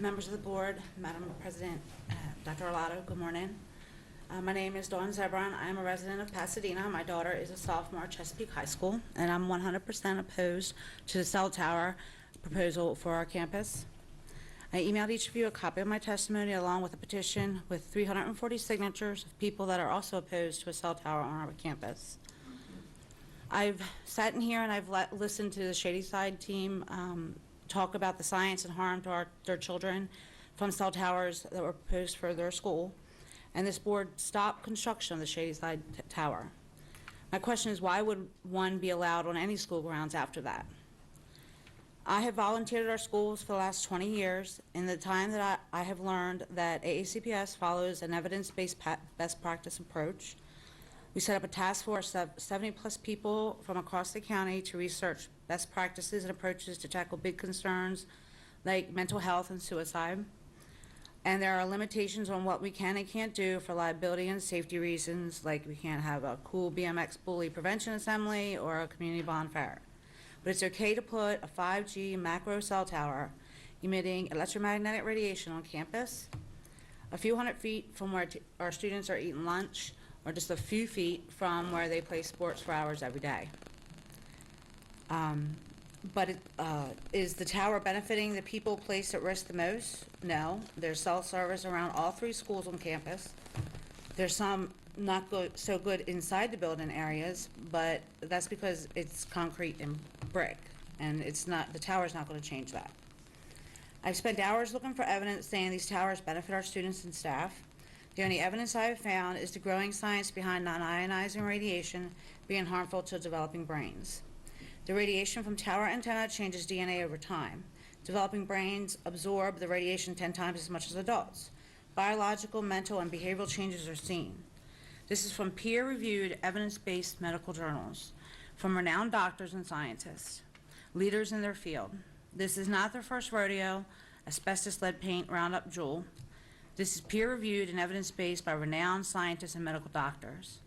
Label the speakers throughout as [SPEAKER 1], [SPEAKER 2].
[SPEAKER 1] Members of the board, Madam President, Dr. Arlotto, good morning. My name is Dawn Zebron. I am a resident of Pasadena. My daughter is a sophomore at Chesapeake High School, and I'm 100% opposed to the cell tower proposal for our campus. I emailed each of you a copy of my testimony along with a petition with 340 signatures of people that are also opposed to a cell tower on our campus. I've sat in here and I've listened to the Shady Side team talk about the science and harm to their children from cell towers that were proposed for their school, and this board stopped construction of the Shady Side tower. My question is, why would one be allowed on any school grounds after that? I have volunteered at our schools for the last 20 years. In the time that I have learned that AACPS follows an evidence-based best practice approach. We set up a task force of 70-plus people from across the county to research best practices and approaches to tackle big concerns like mental health and suicide. And there are limitations on what we can and can't do for liability and safety reasons, like we can't have a cool BMX bully prevention assembly or a community bonfire. But it's okay to put a 5G macro cell tower emitting electromagnetic radiation on campus, a few hundred feet from where our students are eating lunch, or just a few feet from where they play sports for hours every day. Is the tower benefiting the people placed at risk the most? No. There's cell service around all 3 schools on campus. There's some not so good inside the building areas, but that's because it's concrete and brick, and the tower's not going to change that. I've spent hours looking for evidence saying these towers benefit our students and staff. The only evidence I have found is the growing science behind non-ionizing radiation being harmful to developing brains. The radiation from tower antenna changes DNA over time. Developing brains absorb the radiation 10 times as much as adults. Biological, mental, and behavioral changes are seen. This is from peer-reviewed, evidence-based medical journals, from renowned doctors and scientists, leaders in their field. This is not their first rodeo, asbestos, lead paint, Roundup, Juul. This is peer-reviewed and evidence-based by renowned scientists and medical doctors.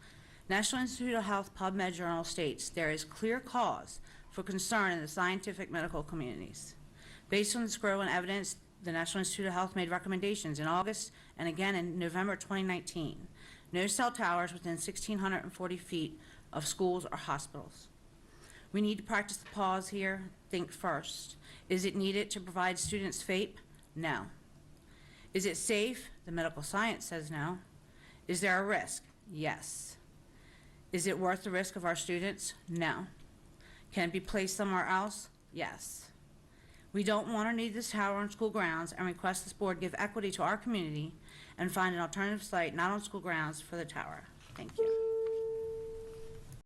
[SPEAKER 1] National Institute of Health PubMed Journal states there is clear cause for concern in the scientific medical communities. Based on this growing evidence, the National Institute of Health made recommendations in August and again in November 2019. No cell towers within 1,640 feet of schools or hospitals. We need to practice the pause here, think first. Is it needed to provide students FAPE? No. Is it safe? The medical science says no. Is there a risk? Yes. Is it worth the risk of our students? No. Can it be placed somewhere else? Yes. We don't want or need this tower on school grounds and request this board give equity to our community and find an alternative site not on school grounds for the tower. Thank you.